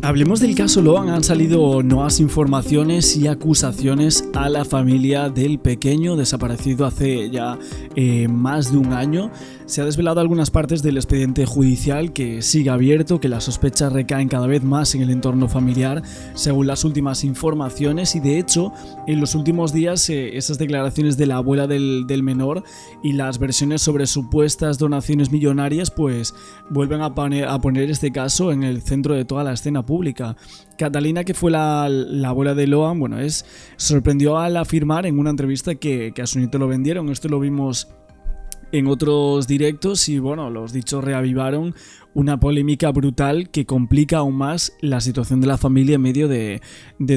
Hablemos del caso Loan. Han salido nuevas informaciones y acusaciones a la familia del pequeño desaparecido hace ya más de un año. Se ha desvelado algunas partes del expediente judicial que sigue abierto, que las sospechas recaen cada vez más en el entorno familiar, según las últimas informaciones, y de hecho, en los últimos días esas declaraciones de la abuela del menor y las versiones sobre supuestas donaciones millonarias pues vuelven a poner este caso en el centro de toda la escena pública. Catalina, que fue la abuela de Loan, sorprendió al afirmar en una entrevista que a su nieto lo vendieron. Esto lo vimos en otros directos y los dichos reavivaron una polémica brutal que complica aún más la situación de la familia en medio de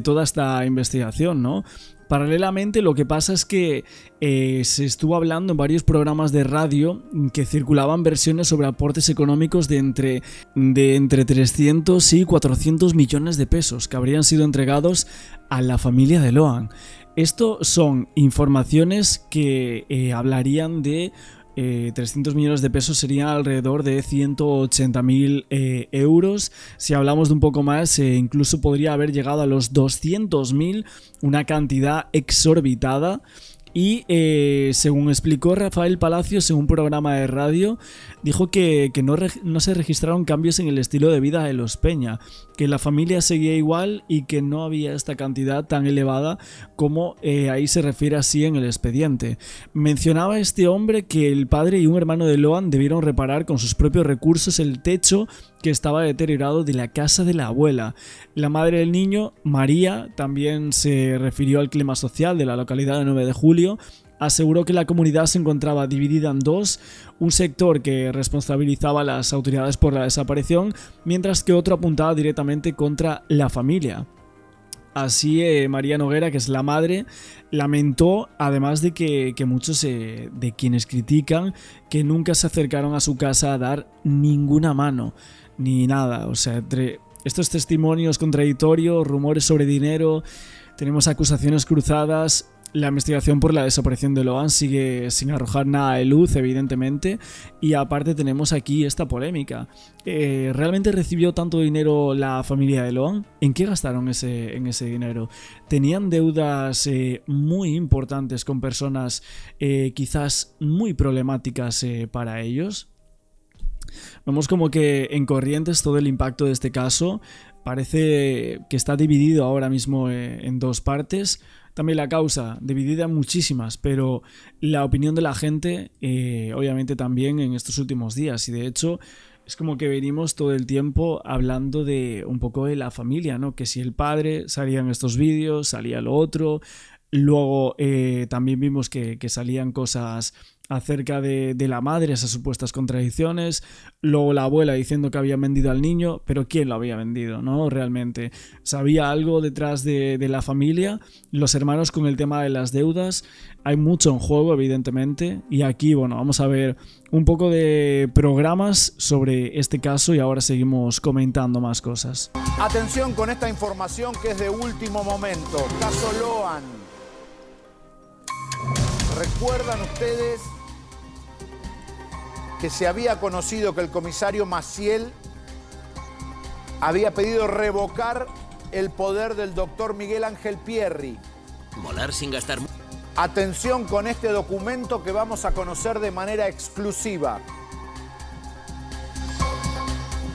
toda esta investigación, ¿no? Paralelamente, lo que pasa es que se estuvo hablando en varios programas de radio que circulaban versiones sobre aportes económicos de entre 300 y 400 millones de pesos que habrían sido entregados a la familia de Loan. Esto son informaciones que hablarían de 300 millones de pesos, serían alrededor de 180.000 euros. Si hablamos de un poco más, incluso podría haber llegado a los 200.000, una cantidad exorbitada. Y según explicó Rafael Palacios en un programa de radio, dijo que no se registraron cambios en el estilo de vida de los Peña, que la familia seguía igual y que no había esta cantidad tan elevada como ahí se refiere así en el expediente. Mencionaba este hombre que el padre y un hermano de Loan debieron reparar con sus propios recursos el techo que estaba deteriorado de la casa de la abuela. La madre del niño, María, también se refirió al clima social de la localidad de 9 de julio. Aseguró que la comunidad se encontraba dividida en dos, un sector que responsabilizaba a las autoridades por la desaparición, mientras que otro apuntaba directamente contra la familia. Así, María Noguera, que es la madre, lamentó, además de que muchos de quienes critican, que nunca se acercaron a su casa a dar ninguna mano, ni nada. O sea, entre estos testimonios contradictorios, rumores sobre dinero, tenemos acusaciones cruzadas. La investigación por la desaparición de Loan sigue sin arrojar nada de luz, evidentemente, y aparte tenemos aquí esta polémica. ¿Realmente recibió tanto dinero la familia de Loan? ¿En qué gastaron en ese dinero? ¿Tenían deudas muy importantes con personas quizás muy problemáticas para ellos? Vemos como que en Corrientes todo el impacto de este caso parece que está dividido ahora mismo en dos partes. También la causa dividida en muchísimas, pero la opinión de la gente obviamente también en estos últimos días, y de hecho es como que venimos todo el tiempo hablando de un poco de la familia, ¿no? Que si el padre salía en estos vídeos, salía lo otro. Luego también vimos que salían cosas acerca de la madre, esas supuestas contradicciones. Luego la abuela diciendo que habían vendido al niño, pero ¿quién lo había vendido, no? Realmente, ¿sabía algo detrás de la familia? Los hermanos con el tema de las deudas. Hay mucho en juego, evidentemente, y aquí, vamos a ver un poco de programas sobre este caso y ahora seguimos comentando más cosas. Atención con esta información que es de último momento. Caso Loan. ¿Recuerdan ustedes que se había conocido que el comisario Maciel había pedido revocar el poder del doctor Miguel Ángel Pierri? Volar sin gastar. Atención con este documento que vamos a conocer de manera exclusiva.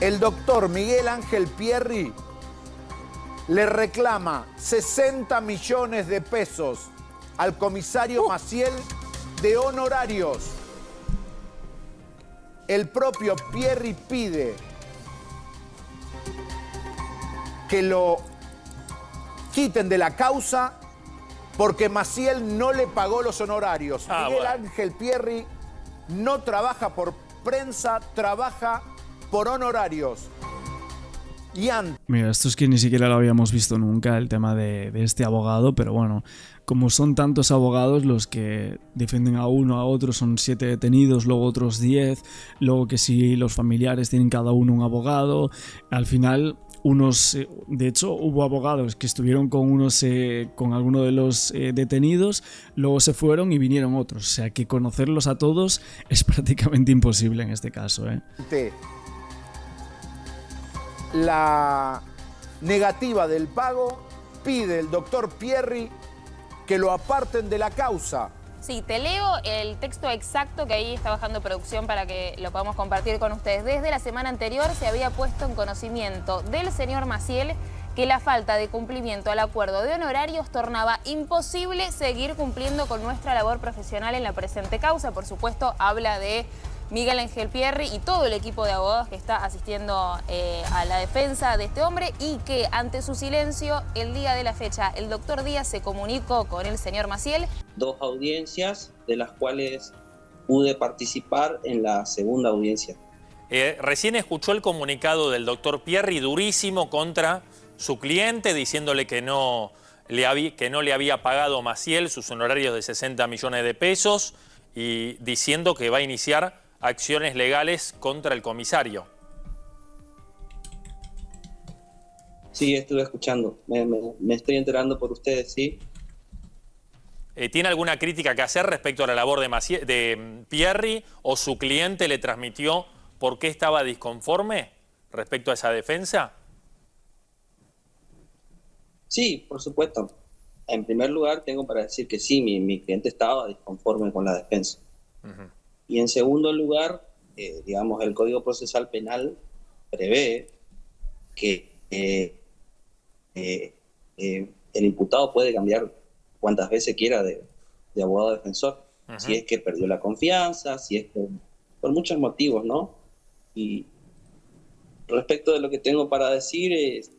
El doctor Miguel Ángel Pierri le reclama 60 millones de pesos al comisario Maciel de honorarios. El propio Pierri pide que lo quiten de la causa porque Maciel no le pagó los honorarios. Miguel Ángel Pierri no trabaja por prensa, trabaja por honorarios. Mira, esto es que ni siquiera lo habíamos visto nunca, el tema de este abogado, pero bueno, como son tantos abogados los que defienden a uno, a otro, son 7 detenidos, luego otros 10, luego que si los familiares tienen cada uno un abogado, al final unos, de hecho hubo abogados que estuvieron con alguno de los detenidos, luego se fueron y vinieron otros, o sea que conocerlos a todos es prácticamente imposible en este caso, La negativa del pago, pide el doctor Pierri que lo aparten de la causa. Sí, te leo el texto exacto que ahí está bajando producción para que lo podamos compartir con ustedes. Desde la semana anterior se había puesto en conocimiento del señor Maciel que la falta de cumplimiento al acuerdo de honorarios tornaba imposible seguir cumpliendo con nuestra labor profesional en la presente causa. Por supuesto, habla de Miguel Ángel Pierri y todo el equipo de abogados que está asistiendo a la defensa de este hombre, y que ante su silencio, el día de la fecha, el doctor Díaz se comunicó con el señor Maciel. 2 audiencias, de las cuales pude participar en la segunda audiencia. Recién escuchó el comunicado del doctor Pierri, durísimo contra su cliente, diciéndole que no le había pagado Maciel sus honorarios de 60 millones de pesos y diciendo que va a iniciar acciones legales contra el comisario. Sí, estuve escuchando. Me estoy enterando por ustedes, sí. ¿Tiene alguna crítica que hacer respecto a la labor de Pierri, o su cliente le transmitió por qué estaba disconforme respecto a esa defensa? Sí, por supuesto. En primer lugar, tengo para decir que sí, mi cliente estaba disconforme con la defensa. Y en segundo lugar, digamos, el Código Procesal Penal prevé que el imputado puede cambiar cuantas veces quiera de abogado defensor. Si es que perdió la confianza, si es que por muchos motivos, ¿no? Y respecto de lo que tengo para decir es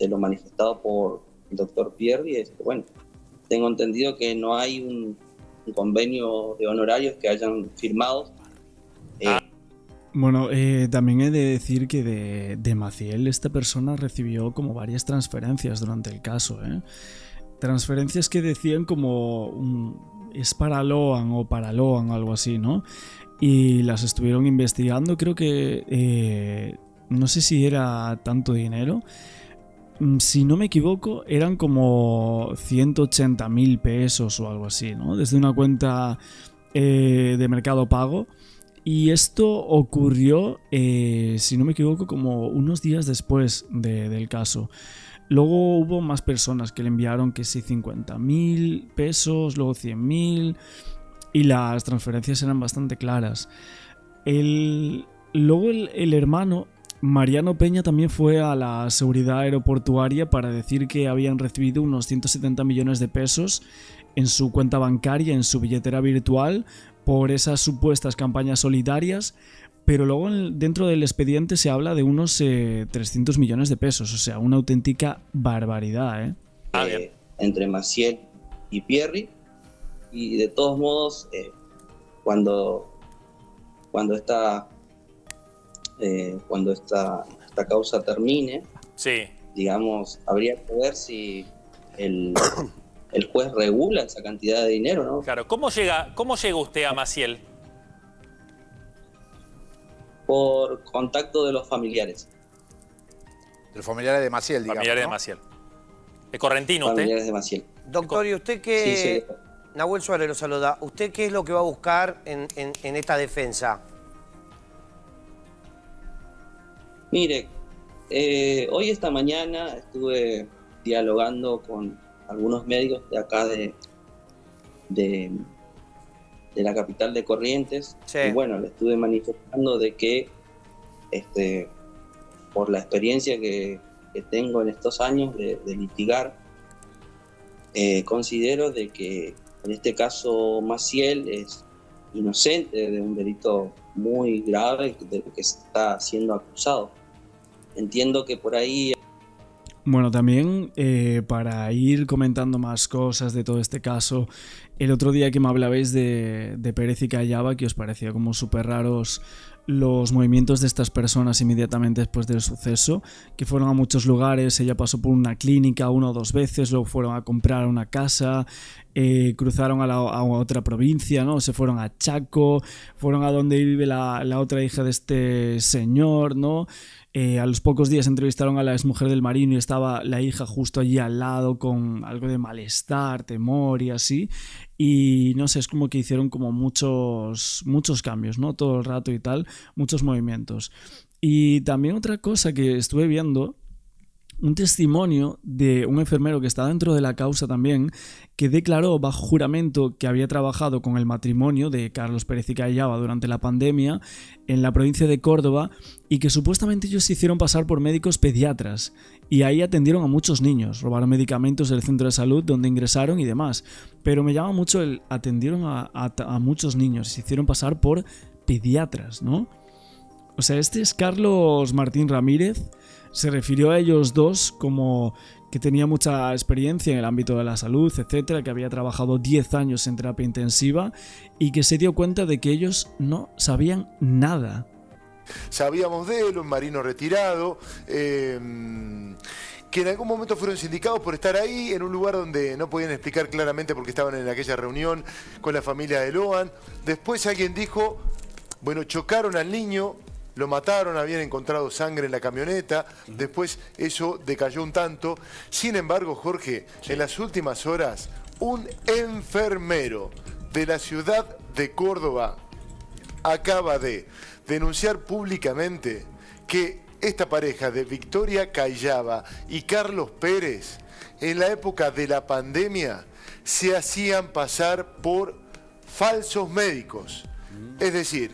de lo manifestado por el doctor Pierri, es que, bueno, tengo entendido que no hay un convenio de honorarios que hayan firmado. Bueno, también he de decir que de Maciel esta persona recibió como varias transferencias durante el caso, ¿eh? Transferencias que decían como es para Loan o para Loan o algo así, ¿no? Y las estuvieron investigando, creo que no sé si era tanto dinero. Si no me equivoco, eran como 180.000 pesos o algo así, ¿no? Desde una cuenta de Mercado Pago. Y esto ocurrió, si no me equivoco, como unos días después del caso. Luego hubo más personas que le enviaron que sí 50.000 pesos, luego 100.000, y las transferencias eran bastante claras. Luego el hermano Mariano Peña también fue a la seguridad aeroportuaria para decir que habían recibido unos 170 millones de pesos en su cuenta bancaria, en su billetera virtual, por esas supuestas campañas solidarias, pero luego dentro del expediente se habla de unos 300 millones de pesos, o sea, una auténtica barbaridad, ¿eh? Entre Maciel y Pierri, y de todos modos, cuando esta causa termine, sí, digamos, habría que ver si el juez regula esa cantidad de dinero, ¿no? Claro. ¿Cómo llega usted a Maciel? Por contacto de los familiares. De los familiares de Maciel, digamos, Familiares ¿no? de Maciel. ¿Es correntino usted? Familiares de Maciel. Doctor, ¿y usted qué...? Sí. Nahuel Suárez lo saluda. ¿Usted qué es lo que va a buscar en esta defensa? Mire, hoy esta mañana estuve dialogando con algunos médicos de acá de la capital de Corrientes. Sí. Y bueno, le estuve manifestando de que por la experiencia que tengo en estos años de litigar, considero de que en este caso Maciel es inocente de un delito muy grave de lo que está siendo acusado. Entiendo que por ahí... Bueno, también para ir comentando más cosas de todo este caso, el otro día que me hablabais de Pérez y Callava, que os parecía como súper raros los movimientos de estas personas inmediatamente después del suceso, que fueron a muchos lugares. Ella pasó por una clínica 1 o 2 veces, luego fueron a comprar una casa, cruzaron a otra provincia, ¿no? Se fueron a Chaco, fueron a donde vive la otra hija de este señor, ¿no? A los pocos días entrevistaron a la exmujer del marino y estaba la hija justo allí al lado con algo de malestar, temor y así. Y no sé, es como que hicieron como muchos cambios, ¿no? Todo el rato y tal, muchos movimientos. Y también otra cosa que estuve viendo, un testimonio de un enfermero que está dentro de la causa también, que declaró bajo juramento que había trabajado con el matrimonio de Carlos Pérez y Callava durante la pandemia en la provincia de Córdoba y que supuestamente ellos se hicieron pasar por médicos pediatras y ahí atendieron a muchos niños, robaron medicamentos del centro de salud donde ingresaron y demás. Pero me llama mucho el atendieron a muchos niños y se hicieron pasar por pediatras, ¿no? O sea, este es Carlos Martín Ramírez. Se refirió a ellos dos como que tenía mucha experiencia en el ámbito de la salud, etcétera, que había trabajado 10 años en terapia intensiva y que se dio cuenta de que ellos no sabían nada. Sabíamos de él, un marino retirado, que en algún momento fueron sindicados por estar ahí en un lugar donde no podían explicar claramente por qué estaban en aquella reunión con la familia de Loan. Después alguien dijo, bueno, chocaron al niño, lo mataron, habían encontrado sangre en la camioneta, después eso decayó un tanto. Sin embargo, Jorge, en las últimas horas, un enfermero de la ciudad de Córdoba acaba de denunciar públicamente que esta pareja de Victoria Callava y Carlos Pérez, en la época de la pandemia, se hacían pasar por falsos médicos. Es decir,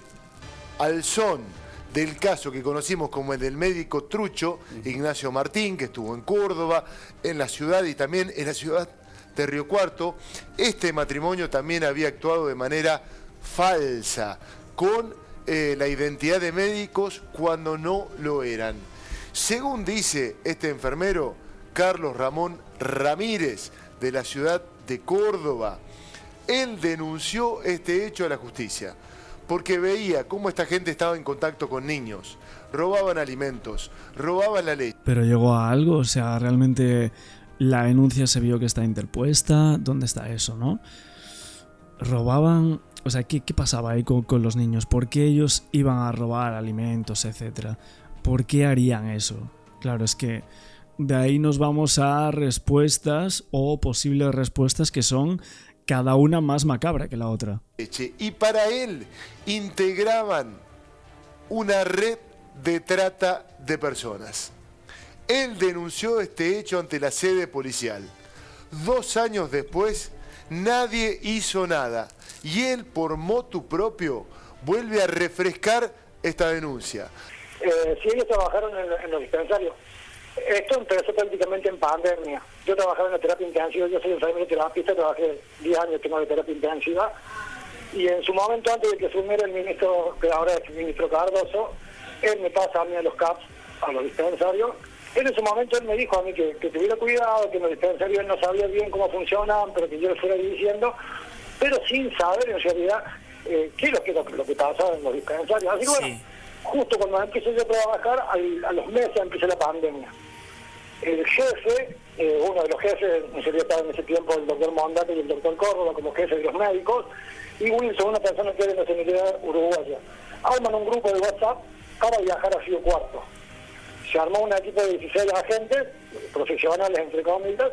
al son del caso que conocimos como el del médico trucho, Ignacio Martín, que estuvo en Córdoba, en la ciudad y también en la ciudad de Río Cuarto, este matrimonio también había actuado de manera falsa, con la identidad de médicos cuando no lo eran. Según dice este enfermero, Carlos Ramón Ramírez, de la ciudad de Córdoba, él denunció este hecho a la justicia, porque veía cómo esta gente estaba en contacto con niños, robaban alimentos, robaban la leche. Pero llegó a algo, o sea, realmente la denuncia se vio que está interpuesta. ¿Dónde está eso, no? Robaban, o sea, ¿qué pasaba ahí con los niños? ¿Por qué ellos iban a robar alimentos, etcétera? ¿Por qué harían eso? Claro, es que de ahí nos vamos a respuestas o posibles respuestas que son cada una más macabra que la otra. Y para él integraban una red de trata de personas. Él denunció este hecho ante la sede policial. 2 años después, nadie hizo nada. Y él, por motu propio, vuelve a refrescar esta denuncia. Sí, ellos trabajaron en los dispensarios. Esto empezó prácticamente en pandemia. Yo trabajaba en la terapia intensiva, yo soy enfermero terapista, trabajé 10 años tengo de terapia intensiva. Y en su momento, antes de que asumiera el ministro, que ahora es el ministro Cardoso, él me pasa a mí a los CAPS, a los dispensarios. Él en su momento él me dijo a mí que tuviera cuidado, que en los dispensarios él no sabía bien cómo funcionaban, pero que yo le fuera diciendo, pero sin saber en realidad qué es lo que pasaba en los dispensarios. Así que bueno, justo cuando empecé yo a trabajar, a los meses empezó la pandemia. El jefe, uno de los jefes, en realidad estaba en ese tiempo el doctor Mondate y el doctor Córdoba como jefes de los médicos, y Wilson, una persona que era de la nacionalidad uruguaya, arman un grupo de WhatsApp para viajar a Río Cuarto. Se armó un equipo de 16 agentes, profesionales entre comillas,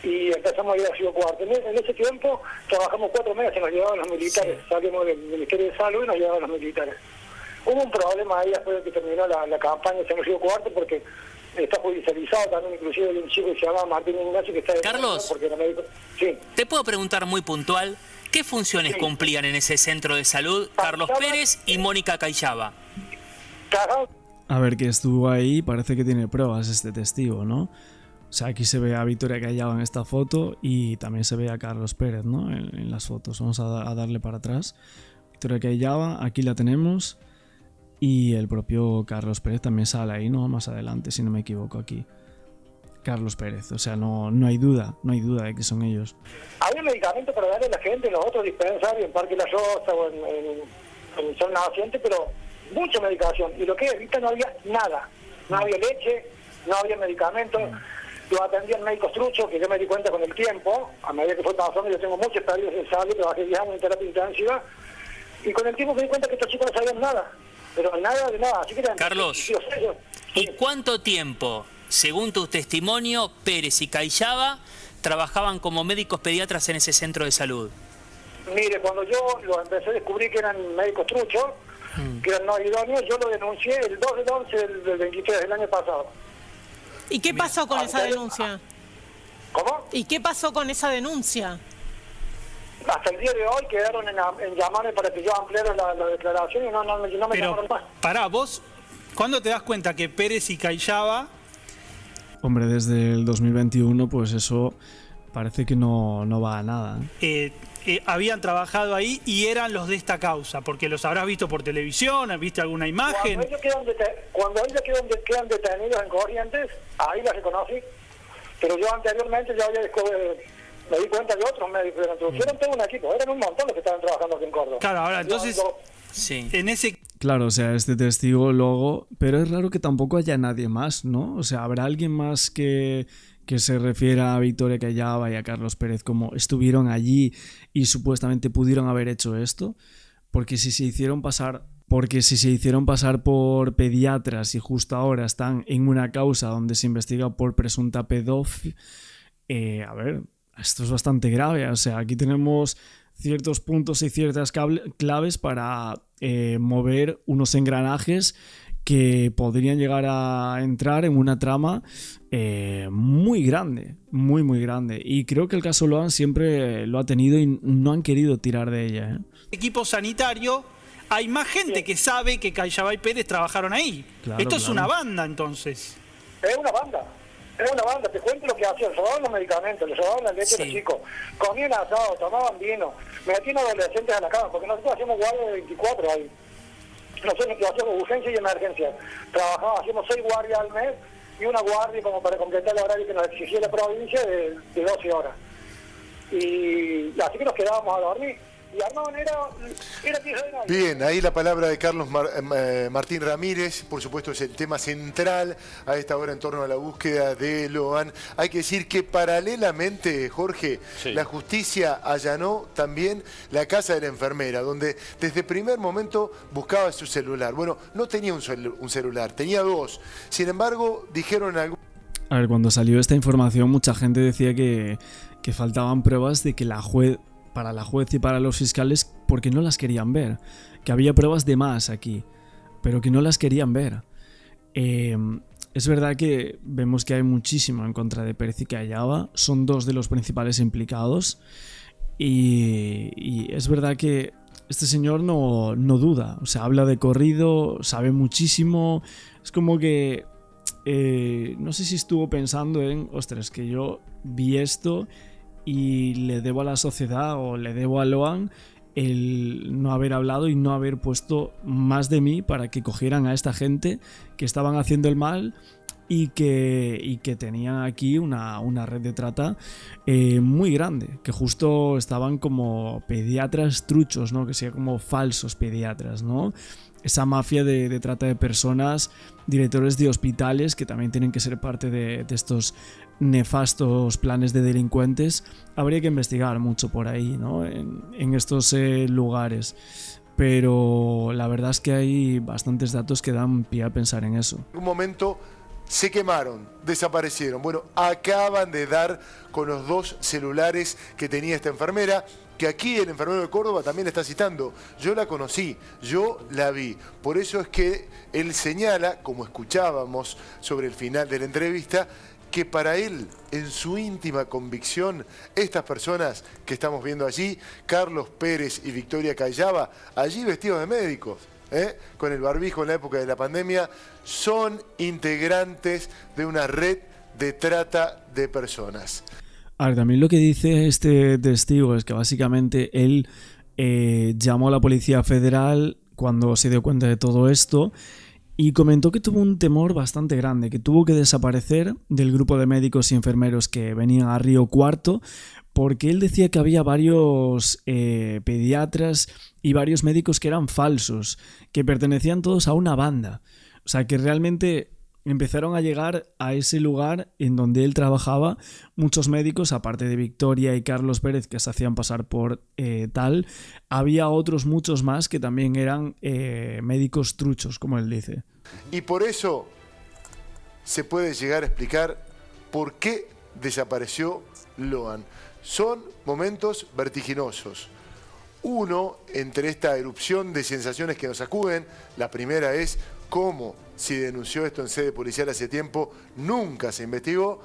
y empezamos a ir a Río Cuarto. En ese tiempo trabajamos 4 meses y nos llevaban los militares, salimos del Ministerio de Salud y nos llevaban los militares. Hubo un problema ahí después de que terminó la campaña en Río Cuarto, porque está judicializado también, inclusive de un chico que se llama Martín Ignacio, que está de Carlos, porque era médico. Sí. ¿Te puedo preguntar muy puntual qué funciones cumplían en ese centro de salud Carlos Pérez y Mónica Callava? A ver, que estuvo ahí, parece que tiene pruebas este testigo, ¿no? O sea, aquí se ve a Victoria Callava en esta foto y también se ve a Carlos Pérez, ¿no? En las fotos. Vamos a darle para atrás. Victoria Callava, aquí la tenemos. Y el propio Carlos Pérez también sale ahí, ¿no? Más adelante, si no me equivoco aquí. Carlos Pérez, o sea, no hay duda de que son ellos. Había medicamentos para darle a la gente en los otros dispensarios, en Parque La Rosa o en Sol Naciente, pero mucha medicación. Y lo que ahorita no había nada. No había leche, no había medicamentos. Lo atendían médicos truchos, que yo me di cuenta con el tiempo, a medida que fue pasando. Yo tengo mucha experiencia en salud, trabajé 10 años en terapia intensiva, y con el tiempo me di cuenta que estos chicos no sabían nada. Pero nada de nada. Así que Carlos, ¿y cuánto tiempo, según tu testimonio, Pérez y Callava trabajaban como médicos pediatras en ese centro de salud? Mire, cuando yo lo empecé a descubrir que eran médicos truchos, que eran no idóneos. Yo lo denuncié el 2 del 11 del 23 del año pasado. ¿Y qué pasó con esa denuncia? ¿Cómo? ¿Y qué pasó con esa denuncia? Hasta el día de hoy quedaron en llamarme para que yo ampliara la declaración y no me llamaron más. Pará, vos, ¿cuándo te das cuenta que Pérez y Callaba... Hombre, desde el 2021, pues eso parece que no va a nada. Habían trabajado ahí y eran los de esta causa? Porque los habrás visto por televisión, ¿viste alguna imagen? Cuando ellos quedan detenidos en Corrientes, ahí las reconocí. Pero yo anteriormente ya me di cuenta de otros médicos de la introducción. Eran todo un equipo, eran un montón los que estaban trabajando aquí en Córdoba. Claro, ahora entonces, sí. En ese... Claro, o sea, este testigo luego... Pero es raro que tampoco haya nadie más, ¿no? O sea, ¿habrá alguien más que se refiera a Victoria Callava y a Carlos Pérez como estuvieron allí y supuestamente pudieron haber hecho esto? Porque si se hicieron pasar por pediatras y justo ahora están en una causa donde se investiga por presunta pedófila... a ver, esto es bastante grave. O sea, aquí tenemos ciertos puntos y ciertas claves para mover unos engranajes que podrían llegar a entrar en una trama muy grande, muy grande. Y creo que el caso Loan siempre lo ha tenido y no han querido tirar de ella, ¿eh? Equipo sanitario, hay más gente que sabe que Callava y Pérez trabajaron ahí. Claro, Esto es una banda, entonces. Es una banda. Te cuento lo que hacían, se robaban los medicamentos, les robaban la leche a los chicos, comían asado, tomaban vino, metían adolescentes a la cama, porque nosotros hacíamos guardia de 24 ahí. Nosotros hacíamos urgencia y emergencia. Hacíamos 6 guardias al mes y una guardia como para completar el horario que nos exigía la provincia de 12 horas. Y así que nos quedábamos a dormir. Y Armón era tierra de nadie. Bien, ahí la palabra de Carlos Martín Ramírez, por supuesto es el tema central a esta hora en torno a la búsqueda de Loan. Hay que decir que paralelamente, Jorge, la justicia allanó también la casa de la enfermera, donde desde el primer momento buscaba su celular. Bueno, no tenía un celular, tenía 2. Sin embargo, dijeron algo. A ver, cuando salió esta información, mucha gente decía que faltaban pruebas de que para la juez y para los fiscales, porque no las querían ver, que había pruebas de más aquí, pero que no las querían ver. Es verdad que vemos que hay muchísimo en contra de Pérez y Callava, son 2 de los principales implicados, y es verdad que este señor no duda, o sea, habla de corrido, sabe muchísimo, es como que no sé si estuvo pensando en, ostras, que yo vi esto y le debo a la sociedad o le debo a Loan el no haber hablado y no haber puesto más de mí para que cogieran a esta gente que estaban haciendo el mal y que tenían aquí una red de trata muy grande, que justo estaban como pediatras truchos, ¿no? Que sean como falsos pediatras, ¿no? Esa mafia de trata de personas, directores de hospitales que también tienen que ser parte de estos nefastos planes de delincuentes. Habría que investigar mucho por ahí, ¿no? En estos lugares. Pero la verdad es que hay bastantes datos que dan pie a pensar en eso. En un momento se quemaron, desaparecieron. Bueno, acaban de dar con los 2 celulares que tenía esta enfermera, que aquí el enfermero de Córdoba también la está citando. Yo la conocí, yo la vi. Por eso es que él señala, como escuchábamos sobre el final de la entrevista, que para él, en su íntima convicción, estas personas que estamos viendo allí, Carlos Pérez y Victoria Callava, allí vestidos de médicos, con el barbijo en la época de la pandemia, son integrantes de una red de trata de personas. A ver, también lo que dice este testigo es que básicamente él llamó a la Policía Federal cuando se dio cuenta de todo esto y comentó que tuvo un temor bastante grande, que tuvo que desaparecer del grupo de médicos y enfermeros que venían a Río Cuarto, porque él decía que había varios pediatras y varios médicos que eran falsos, que pertenecían todos a una banda. O sea, que realmente empezaron a llegar a ese lugar en donde él trabajaba muchos médicos, aparte de Victoria y Carlos Pérez, que se hacían pasar por tal. Había otros muchos más que también eran médicos truchos, como él dice. Y por eso se puede llegar a explicar por qué desapareció Loan. Son momentos vertiginosos. Uno, entre esta erupción de sensaciones que nos sacuden, la primera es cómo, si denunció esto en sede policial hace tiempo, nunca se investigó,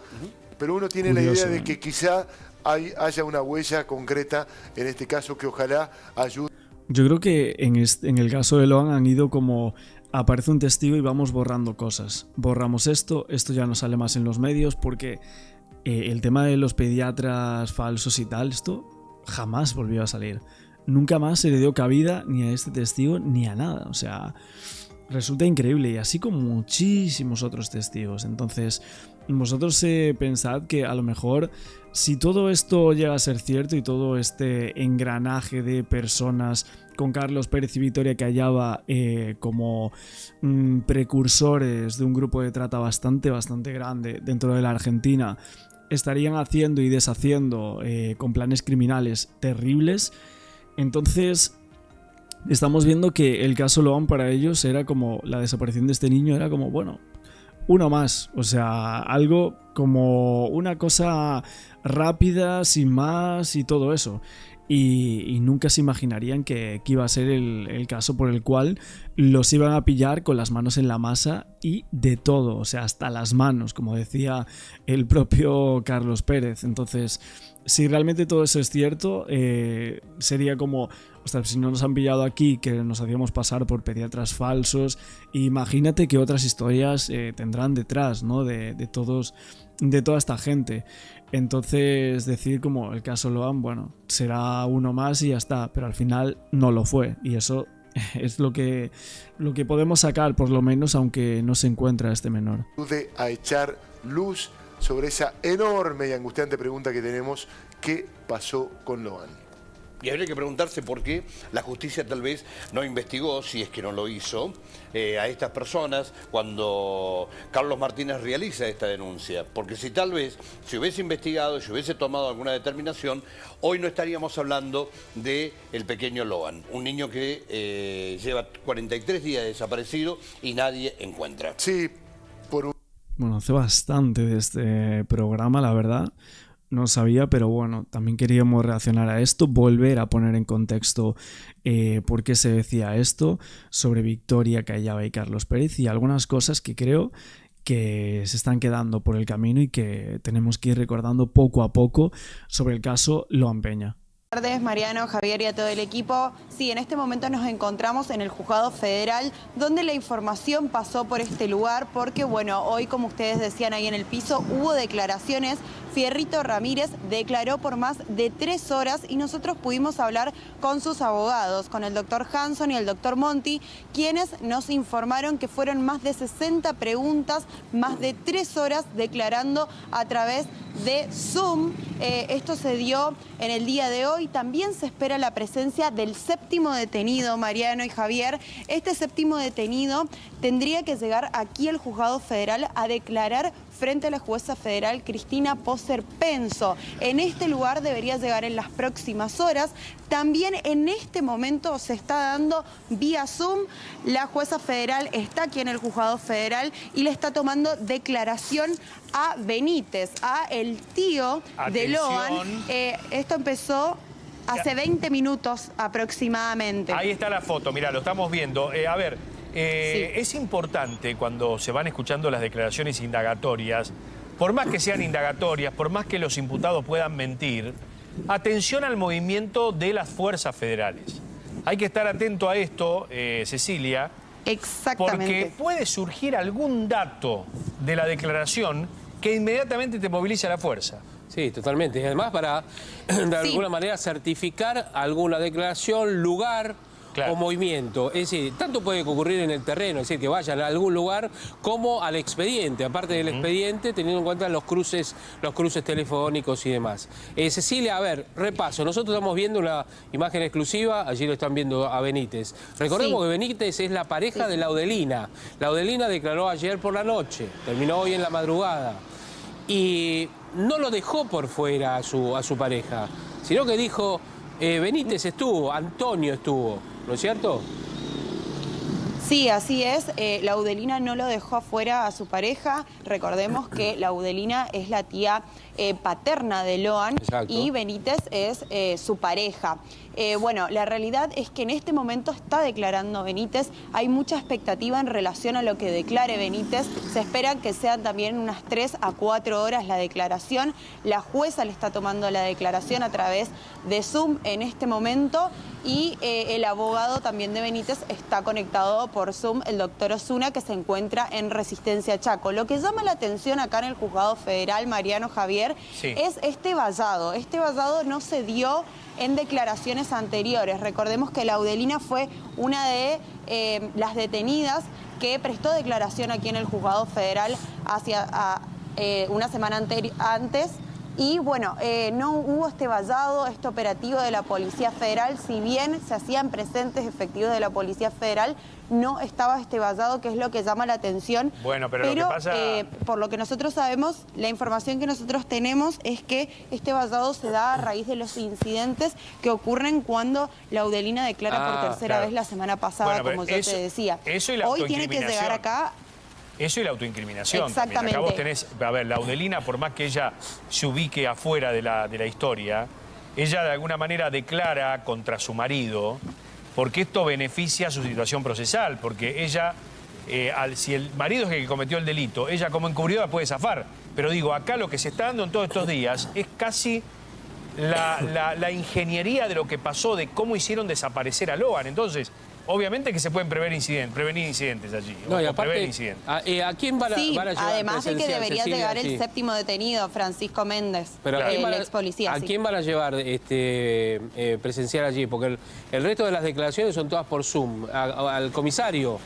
pero uno tiene la idea de que quizá haya una huella concreta en este caso que ojalá ayude. Yo creo que en el caso de Loan han ido como... Aparece un testigo y vamos borrando cosas. Borramos esto ya no sale más en los medios porque el tema de los pediatras falsos y tal, esto jamás volvió a salir. Nunca más se le dio cabida ni a este testigo ni a nada. O sea, resulta increíble y así como muchísimos otros testigos. Entonces, vosotros pensad que a lo mejor si todo esto llega a ser cierto y todo este engranaje de personas con Carlos Pérez y Victoria Callava como precursores de un grupo de trata bastante grande dentro de la Argentina estarían haciendo y deshaciendo con planes criminales terribles, entonces estamos viendo que el caso Loan para ellos era como la desaparición de este niño, era como, bueno, uno más, o sea, algo como una cosa rápida, sin más y todo eso. Y nunca se imaginarían que iba a ser el caso por el cual los iban a pillar con las manos en la masa y de todo, o sea, hasta las manos, como decía el propio Carlos Pérez. Entonces, si realmente todo eso es cierto, sería como, ostras, si no nos han pillado aquí, que nos hacíamos pasar por pediatras falsos, imagínate qué otras historias tendrán detrás, ¿no? de toda esta gente. Entonces decir como el caso Loan, bueno, será uno más y ya está, pero al final no lo fue y eso es lo que podemos sacar por lo menos, aunque no se encuentra este menor. A echar luz sobre esa enorme y angustiante pregunta que tenemos, ¿qué pasó con Loan? Y habría que preguntarse por qué la justicia tal vez no investigó, si es que no lo hizo, a estas personas cuando Carlos Martínez realiza esta denuncia. Porque si tal vez se hubiese investigado, si hubiese tomado alguna determinación, hoy no estaríamos hablando del pequeño Loan, un niño que lleva 43 días desaparecido y nadie encuentra. Sí, Bueno, hace bastante de este programa, la verdad. No sabía, pero bueno, también queríamos reaccionar a esto, volver a poner en contexto por qué se decía esto sobre Victoria Callava y Carlos Pérez y algunas cosas que creo que se están quedando por el camino y que tenemos que ir recordando poco a poco sobre el caso Loan Peña. Buenas tardes, Mariano, Javier y a todo el equipo. Sí, en este momento nos encontramos en el Juzgado Federal, donde la información pasó por este lugar, porque bueno, hoy, como ustedes decían ahí en el piso, hubo declaraciones. Fierrito Ramírez declaró por más de 3 horas y nosotros pudimos hablar con sus abogados, con el doctor Hanson y el doctor Monti, quienes nos informaron que fueron más de 60 preguntas, más de 3 horas declarando a través de Zoom. Esto se dio en el día de hoy. También se espera la presencia del 7º detenido, Mariano y Javier. Este 7º detenido tendría que llegar aquí al Juzgado Federal a declarar frente a la jueza federal Cristina Poser Penso. En este lugar debería llegar en las próximas horas. También en este momento se está dando vía Zoom. La jueza federal está aquí en el Juzgado Federal y le está tomando declaración a Benítez, a el tío de Loan. Esto empezó hace 20 minutos aproximadamente. Ahí está la foto, mirá, lo estamos viendo. A ver, es importante cuando se van escuchando las declaraciones indagatorias, por más que sean indagatorias, por más que los imputados puedan mentir, atención al movimiento de las fuerzas federales. Hay que estar atento a esto, Cecilia. Exactamente. Porque puede surgir algún dato de la declaración que inmediatamente te moviliza la fuerza. Sí, totalmente. Y además para, de alguna manera, certificar alguna declaración, lugar o movimiento. Es decir, tanto puede ocurrir en el terreno, es decir, que vayan a algún lugar, como al expediente, aparte del expediente, teniendo en cuenta los cruces telefónicos y demás. Cecilia, a ver, repaso. Nosotros estamos viendo una imagen exclusiva, allí lo están viendo a Benítez. Recordemos que Benítez es la pareja de Laudelina. Laudelina declaró ayer por la noche, terminó hoy en la madrugada. Y no lo dejó por fuera a su pareja, sino que dijo, Benítez estuvo, Antonio estuvo, ¿no es cierto? Sí, así es. Laudelina no lo dejó afuera a su pareja. Recordemos que Laudelina es la tía paterna de Loan. Exacto. Y Benítez es su pareja. Bueno, la realidad es que en este momento está declarando Benítez. Hay mucha expectativa en relación a lo que declare Benítez. Se espera que sean también unas 3 a 4 horas la declaración. La jueza le está tomando la declaración a través de Zoom en este momento. Y el abogado también de Benítez está conectado por Zoom, el doctor Osuna, que se encuentra en Resistencia Chaco. Lo que llama la atención acá en el Juzgado Federal, Mariano, Javier, es este vallado. Este vallado no se dio en declaraciones anteriores. Recordemos que Laudelina fue una de las detenidas que prestó declaración aquí en el Juzgado Federal una semana antes. Y bueno, no hubo este vallado, este operativo de la Policía Federal. Si bien se hacían presentes efectivos de la Policía Federal, no estaba este vallado, que es lo que llama la atención. Bueno, pero lo que pasa... por lo que nosotros sabemos, la información que nosotros tenemos es que este vallado se da a raíz de los incidentes que ocurren cuando Laudelina declara por tercera vez la semana pasada, como yo te decía. Eso y la Hoy tiene que llegar acá... Eso y la autoincriminación. Exactamente. Acá vos tenés, a ver, Laudelina, por más que ella se ubique afuera de la historia, ella de alguna manera declara contra su marido, porque esto beneficia su situación procesal, porque ella, si el marido es el que cometió el delito, ella como encubridora puede zafar. Pero digo, acá lo que se está dando en todos estos días es casi la ingeniería de lo que pasó, de cómo hicieron desaparecer a Loan. Entonces... Obviamente que se pueden prevenir incidentes allí. No, y aparte, ¿a quién van a llevar? Además de que debería llegar el séptimo detenido, Francisco Méndez, el ex policía. ¿A quién van a llevar presenciar allí? Porque el resto de las declaraciones son todas por Zoom. ¿Al comisario?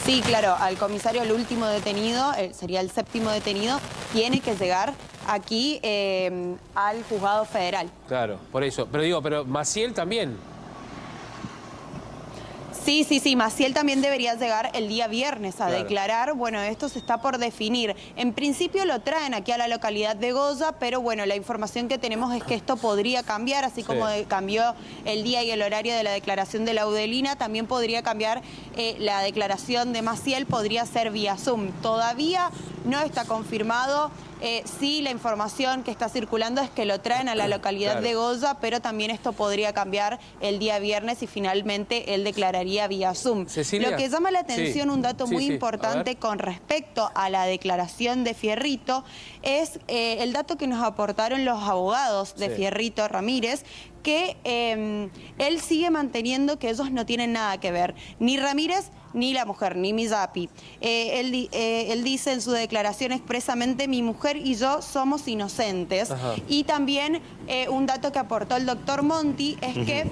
Sí, claro, al comisario, el último detenido, sería el séptimo detenido, tiene que llegar aquí al Juzgado Federal. Claro, por eso. Pero Maciel también. Sí, Maciel también debería llegar el día viernes a declarar. Bueno, esto se está por definir. En principio lo traen aquí a la localidad de Goya, pero bueno, la información que tenemos es que esto podría cambiar, así como cambió el día y el horario de la declaración de Laudelina, también podría cambiar la declaración de Maciel, podría ser vía Zoom. Todavía no está confirmado. Sí, la información que está circulando es que lo traen a la localidad de Goya, pero también esto podría cambiar el día viernes y finalmente él declararía vía Zoom. Cecilia, lo que llama la atención, un dato muy importante con respecto a la declaración de Fierrito, es el dato que nos aportaron los abogados de Fierrito Ramírez, que él sigue manteniendo que ellos no tienen nada que ver, ni Ramírez ni la mujer, ni Miyapi. Él dice en su declaración expresamente: mi mujer y yo somos inocentes. Y también un dato que aportó el doctor Monti es que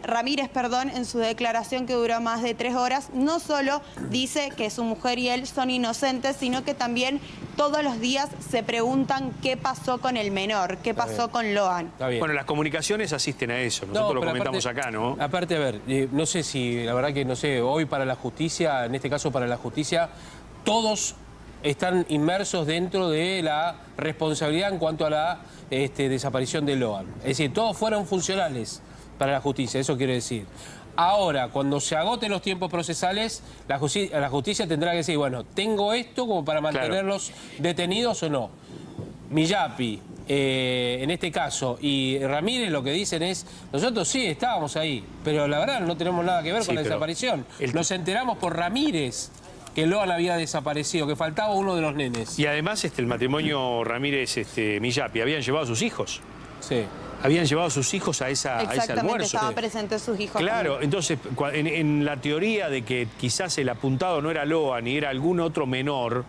Ramírez, en su declaración que duró más de 3 horas, no solo dice que su mujer y él son inocentes, sino que también todos los días se preguntan qué pasó con el menor, qué pasó con Loan. Bueno, las comunicaciones asisten a eso, nosotros lo comentamos acá, ¿no? Aparte, a ver, no sé si, la verdad que no sé, hoy para la justicia, en este caso para la justicia, todos están inmersos dentro de la responsabilidad en cuanto a la desaparición de Loan. Es decir, todos fueron funcionales para la justicia, eso quiere decir. Ahora, cuando se agoten los tiempos procesales, la justicia tendrá que decir, bueno, ¿tengo esto como para mantenerlos detenidos o no? Miyapi, en este caso, y Ramírez lo que dicen es, nosotros sí estábamos ahí, pero la verdad no tenemos nada que ver con la desaparición. Nos enteramos por Ramírez que Loan había desaparecido, que faltaba uno de los nenes. Y además el matrimonio Ramírez-Miyapi habían llevado a sus hijos. Sí. Habían llevado a sus hijos a ese almuerzo. Exactamente, estaban presentes sus hijos. Claro, entonces en la teoría de que quizás el apuntado no era Loan ni era algún otro menor,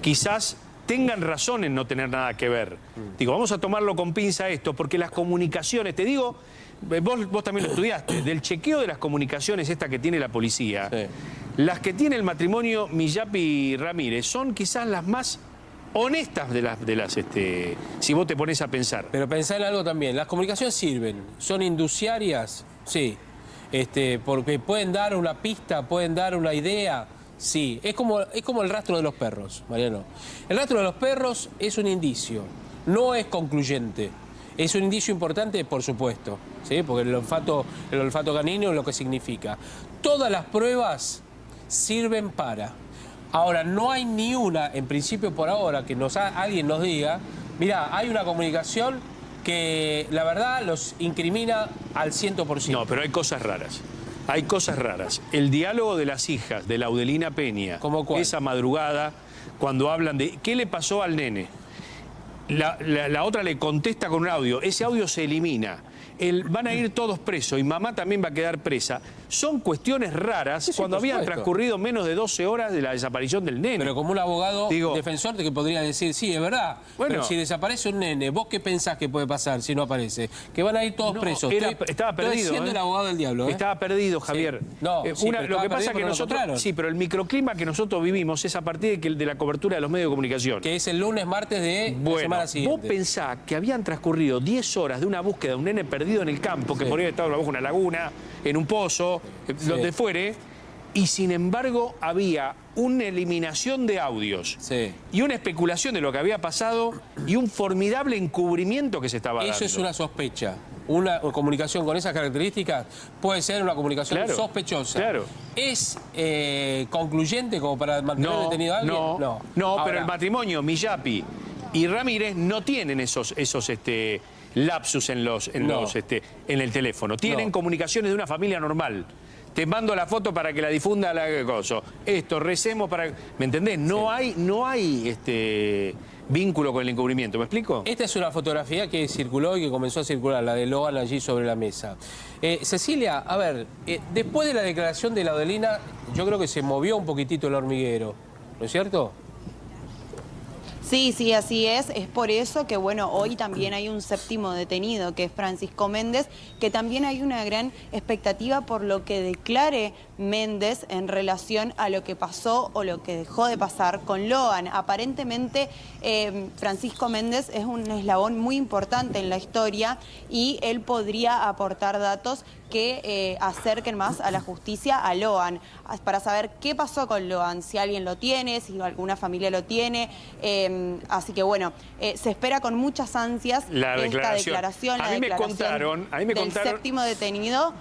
quizás tengan razón en no tener nada que ver. Digo, vamos a tomarlo con pinza esto, porque las comunicaciones, te digo, vos también lo estudiaste, del chequeo de las comunicaciones esta que tiene la policía, las que tiene el matrimonio Miyapi Ramírez son quizás las más honestas de las si vos te pones a pensar. Pero pensá en algo también, las comunicaciones sirven, son induciarias, sí, porque pueden dar una pista, pueden dar una idea. Sí, es como el rastro de los perros, Mariano. El rastro de los perros es un indicio, no es concluyente. ¿Es un indicio importante? Por supuesto, ¿sí? Porque el olfato canino es lo que significa. Todas las pruebas sirven para. Ahora, no hay ni una, en principio por ahora, que alguien nos diga, mirá, hay una comunicación que la verdad los incrimina al 100%. No, pero hay cosas raras. Hay cosas raras. El diálogo de las hijas de Laudelina Peña, esa madrugada, cuando hablan de qué le pasó al nene. La otra le contesta con un audio. Ese audio se elimina. Van a ir todos presos y mamá también va a quedar presa. Son cuestiones raras cuando habían transcurrido menos de 12 horas de la desaparición del nene. Pero como un abogado defensor que podría decir, sí, es verdad. Bueno, pero si desaparece un nene, ¿vos qué pensás que puede pasar si no aparece? Que van a ir todos presos. Estaba perdido. Estoy siendo el abogado del diablo. Estaba perdido, Javier. Sí. No, lo que pasa es que nosotros... Sí, pero el microclima que nosotros vivimos es a partir de la cobertura de los medios de comunicación. Que es el lunes, martes de la semana siguiente. Vos pensás que habían transcurrido 10 horas de una búsqueda de un nene perdido en el campo, que podría estar bajo una laguna, en un pozo, donde fuere, y sin embargo había una eliminación de audios y una especulación de lo que había pasado y un formidable encubrimiento que se estaba dando. Eso es una sospecha. Una comunicación con esas características puede ser una comunicación sospechosa. Claro. ¿Es concluyente como para mantener detenido a alguien? No, pero el matrimonio Millapi y Ramírez no tienen esos lapsus en el teléfono. Tienen comunicaciones de una familia normal. Te mando la foto para que la difunda la cosa. Recemos para... ¿Me entendés? No hay vínculo con el encubrimiento. ¿Me explico? Esta es una fotografía que circuló y que comenzó a circular, la de Loan allí sobre la mesa. Cecilia, a ver, después de la declaración de Laudelina, yo creo que se movió un poquitito el hormiguero, ¿no es cierto? Sí, sí, así es. Es por eso que, bueno, hoy también hay un séptimo detenido, que es Francisco Méndez, que también hay una gran expectativa por lo que declare Méndez en relación a lo que pasó o lo que dejó de pasar con Loan. Aparentemente, Francisco Méndez es un eslabón muy importante en la historia y él podría aportar datos que acerquen más a la justicia a Loan, para saber qué pasó con Loan, si alguien lo tiene, si alguna familia lo tiene. Así que bueno, se espera con muchas ansias esta declaración, la declaración del séptimo detenido.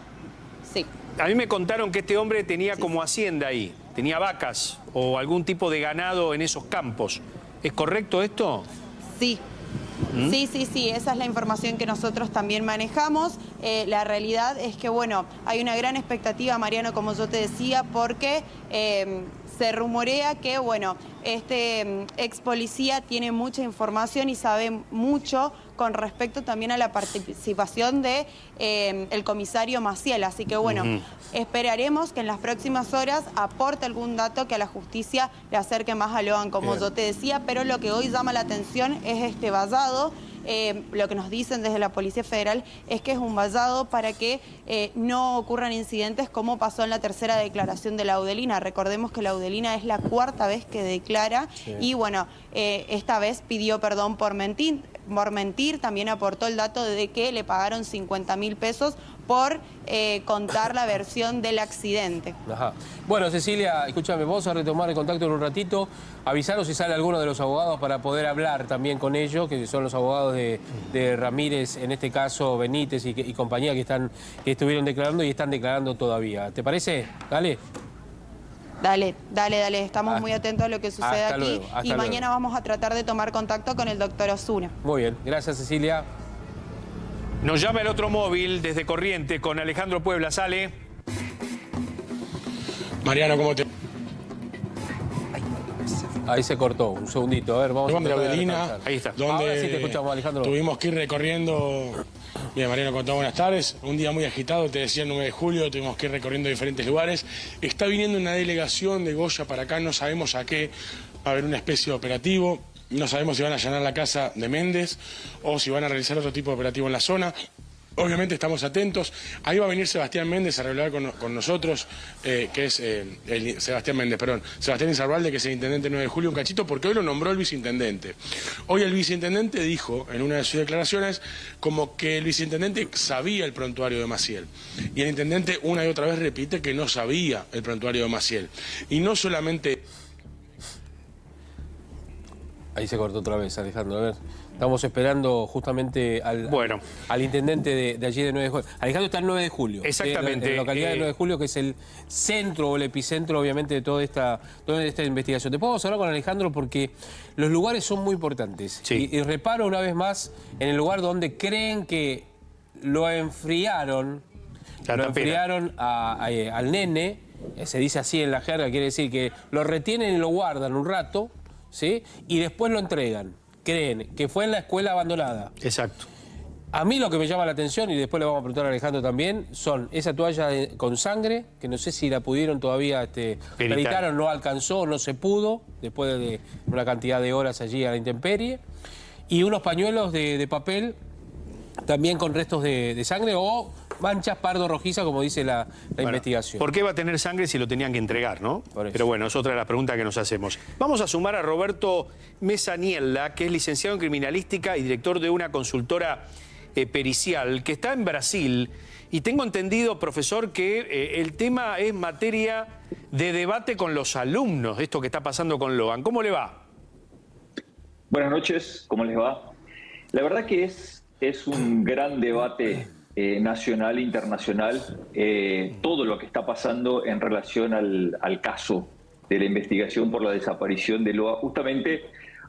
Sí. A mí me contaron que este hombre tenía como hacienda ahí, tenía vacas o algún tipo de ganado en esos campos. ¿Es correcto esto? Sí. Sí, esa es la información que nosotros también manejamos. La realidad es que, bueno, hay una gran expectativa, Mariano, como yo te decía, porque se rumorea que, bueno, este ex policía tiene mucha información y sabe mucho con respecto también a la participación de el comisario Maciel. Así que, bueno, esperaremos que en las próximas horas aporte algún dato que a la justicia le acerque más a Loan, como yo te decía, pero lo que hoy llama la atención es este vallado. Lo que nos dicen desde la Policía Federal es que es un vallado para que no ocurran incidentes como pasó en la tercera declaración de Laudelina. Recordemos que Laudelina es la cuarta vez que declara y bueno, esta vez pidió perdón por mentir, también aportó el dato de que le pagaron 50.000 pesos por contar la versión del accidente. Ajá. Bueno, Cecilia, escúchame, vamos a retomar el contacto en un ratito. Avisaros si sale alguno de los abogados para poder hablar también con ellos, que son los abogados de Ramírez, en este caso Benítez y compañía, que estuvieron declarando y están declarando todavía. ¿Te parece? Dale. Dale. Estamos muy atentos a lo que sucede aquí. Y mañana vamos a tratar de tomar contacto con el doctor Osuna. Muy bien. Gracias, Cecilia. Nos llama el otro móvil desde Corrientes con Alejandro Puebla. Sale. Mariano, ¿cómo te...? Ahí se cortó. Un segundito. A ver, vamos a Laudelina, ahí está. Donde ahora sí te escuchamos, Alejandro. Tuvimos que ir recorriendo... Bien, Mariano, ¿cómo te va? Buenas tardes. Un día muy agitado, te decía el 9 de julio, tuvimos que ir recorriendo diferentes lugares. Está viniendo una delegación de Goya para acá, no sabemos a qué. Va a haber una especie de operativo. No sabemos si van a allanar la casa de Méndez o si van a realizar otro tipo de operativo en la zona. Obviamente estamos atentos. Ahí va a venir Sebastián Méndez a hablar con nosotros, que es Sebastián Izarralde, que es el intendente 9 de julio, un cachito, porque hoy lo nombró el viceintendente. Hoy el viceintendente dijo en una de sus declaraciones como que el viceintendente sabía el prontuario de Maciel. Y el intendente una y otra vez repite que no sabía el prontuario de Maciel. Y no solamente... Ahí se cortó otra vez, Alejandro. A ver, estamos esperando justamente al intendente de allí de 9 de julio. Alejandro está el 9 de julio. Exactamente. En la localidad de 9 de julio, que es el centro o el epicentro, obviamente, de toda esta investigación. Después vamos a hablar con Alejandro porque los lugares son muy importantes. Sí. Y reparo una vez más en el lugar donde creen que lo enfriaron. Lo enfriaron al nene. Se dice así en la jerga, quiere decir que lo retienen y lo guardan un rato, ¿sí? Y después lo entregan. Creen que fue en la escuela abandonada. Exacto. A mí lo que me llama la atención, y después le vamos a preguntar a Alejandro también, son esa toalla con sangre, que no sé si la pudieron todavía peritar, no alcanzó, no se pudo, después de una cantidad de horas allí a la intemperie, y unos pañuelos de papel también con restos de sangre o manchas pardo-rojizas, como dice la investigación. ¿Por qué va a tener sangre si lo tenían que entregar, no? Pero bueno, es otra de las preguntas que nos hacemos. Vamos a sumar a Roberto Mesaniella, que es licenciado en criminalística y director de una consultora pericial, que está en Brasil. Y tengo entendido, profesor, que el tema es materia de debate con los alumnos, esto que está pasando con Loan. ¿Cómo le va? Buenas noches, ¿cómo les va? La verdad que es un gran debate nacional e internacional, todo lo que está pasando en relación al caso de la investigación por la desaparición de Loa, justamente,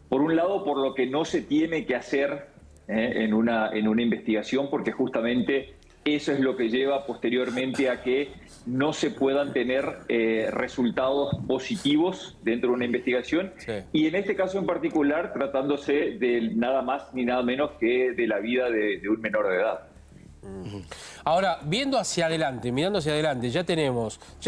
por un lado, por lo que no se tiene que hacer en una investigación, porque justamente eso es lo que lleva posteriormente a que no se puedan tener resultados positivos dentro de una investigación, y en este caso en particular tratándose de nada más ni nada menos que de la vida de un menor de edad. Ahora, viendo hacia adelante, mirando hacia adelante, ya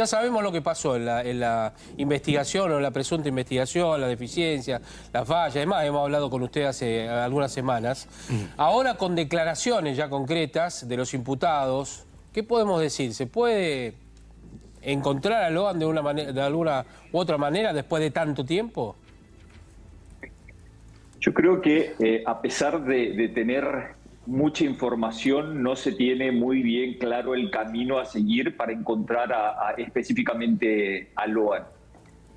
sabemos lo que pasó en la investigación o en la presunta investigación, la deficiencia, la falla, además hemos hablado con usted hace algunas semanas. Ahora con declaraciones ya concretas de los imputados, ¿qué podemos decir? ¿Se puede encontrar a Loan de alguna u otra manera después de tanto tiempo? Yo creo que a pesar de tener mucha información, no se tiene muy bien claro el camino a seguir para encontrar específicamente a Loan.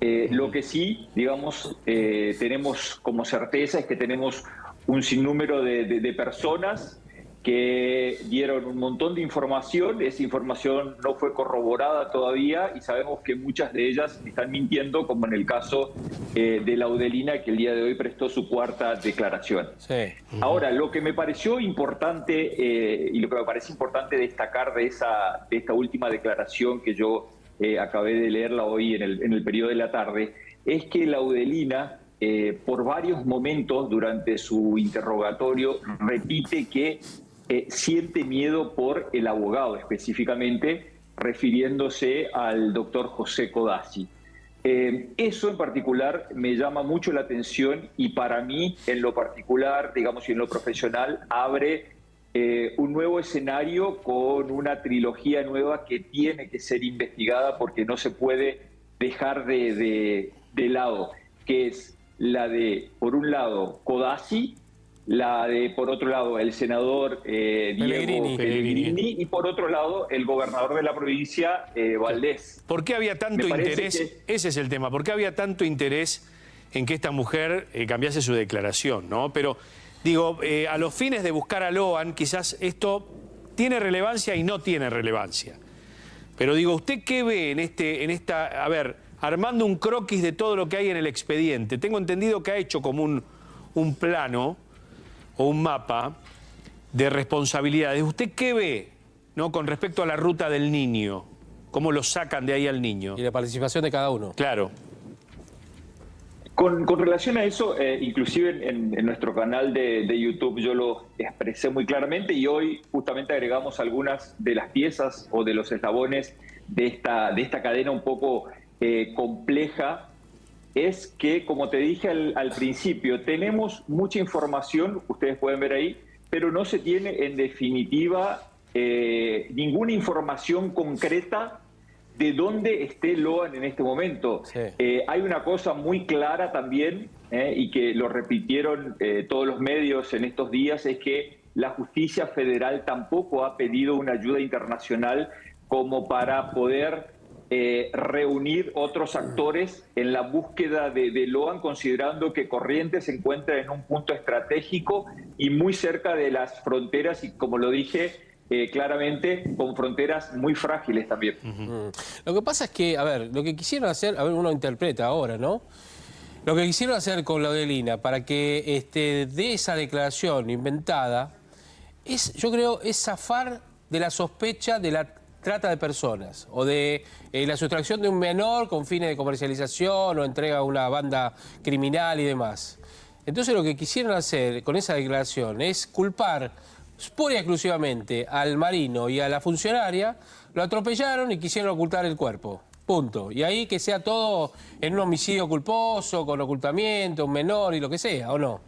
Lo que sí, digamos, tenemos como certeza es que tenemos un sinnúmero de personas que dieron un montón de información. Esa información no fue corroborada todavía y sabemos que muchas de ellas están mintiendo, como en el caso de Laudelina, que el día de hoy prestó su cuarta declaración. Ahora, lo que me pareció importante y lo que me parece importante destacar de esta última declaración que yo acabé de leerla hoy en el periodo de la tarde, es que Laudelina, por varios momentos durante su interrogatorio, repite que siente miedo por el abogado, específicamente refiriéndose al doctor José Codazzi. Eso en particular me llama mucho la atención y para mí, en lo particular, digamos, y en lo profesional, abre un nuevo escenario con una trilogía nueva que tiene que ser investigada porque no se puede dejar de lado, que es la de, por un lado, Codazzi, la de, por otro lado, el senador Diego Pellegrini y, por otro lado, el gobernador de la provincia, Valdés. ¿Por qué había tanto interés? Ese es el tema. ¿Por qué había tanto interés en que esta mujer cambiase su declaración, ¿no? Pero, digo, a los fines de buscar a Loan, quizás esto tiene relevancia y no tiene relevancia. Pero, digo, ¿usted qué ve en esta, a ver, armando un croquis de todo lo que hay en el expediente? Tengo entendido que ha hecho como un plano o un mapa de responsabilidades. ¿Usted qué ve, ¿no?, con respecto a la ruta del niño? ¿Cómo lo sacan de ahí al niño? Y la participación de cada uno. Claro. Con relación a eso, inclusive en nuestro canal de YouTube yo lo expresé muy claramente y hoy justamente agregamos algunas de las piezas o de los eslabones de esta cadena un poco compleja. Es que, como te dije al principio, tenemos mucha información, ustedes pueden ver ahí, pero no se tiene en definitiva ninguna información concreta de dónde esté Loan en este momento. Hay una cosa muy clara también, y que lo repitieron todos los medios en estos días, es que la justicia federal tampoco ha pedido una ayuda internacional como para poder reunir otros actores en la búsqueda de Loan, considerando que Corrientes se encuentra en un punto estratégico y muy cerca de las fronteras y, como lo dije claramente, con fronteras muy frágiles también. Lo que pasa es que, a ver, lo que quisieron hacer, a ver, uno interpreta ahora, ¿no? Lo que quisieron hacer con Laudelina para que de esa declaración inventada, yo creo, es zafar de la sospecha de la trata de personas o de la sustracción de un menor con fines de comercialización o entrega a una banda criminal y demás. Entonces lo que quisieron hacer con esa declaración es culpar pura y exclusivamente al marino y a la funcionaria, lo atropellaron y quisieron ocultar el cuerpo. Punto. Y ahí que sea todo en un homicidio culposo, con ocultamiento, un menor y lo que sea, ¿o no?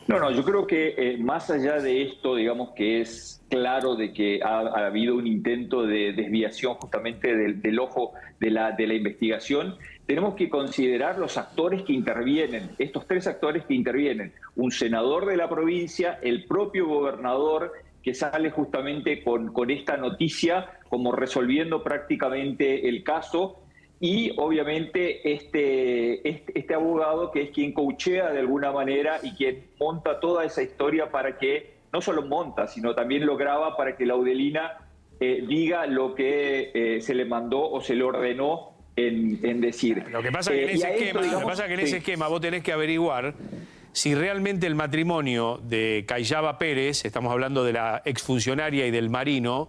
No, yo creo que más allá de esto, digamos que es claro de que ha habido un intento de desviación justamente del ojo de la investigación. Tenemos que considerar los actores que intervienen, estos tres actores que intervienen. Un senador de la provincia, el propio gobernador, que sale justamente con esta noticia como resolviendo prácticamente el caso, y obviamente este abogado que es quien coachea de alguna manera y quien monta toda esa historia para que, no solo monta, sino también lo graba para que Laudelina diga lo que se le mandó o se le ordenó en decir. Lo que pasa que en ese esquema vos tenés que averiguar si realmente el matrimonio de Cayaba Pérez, estamos hablando de la exfuncionaria y del marino,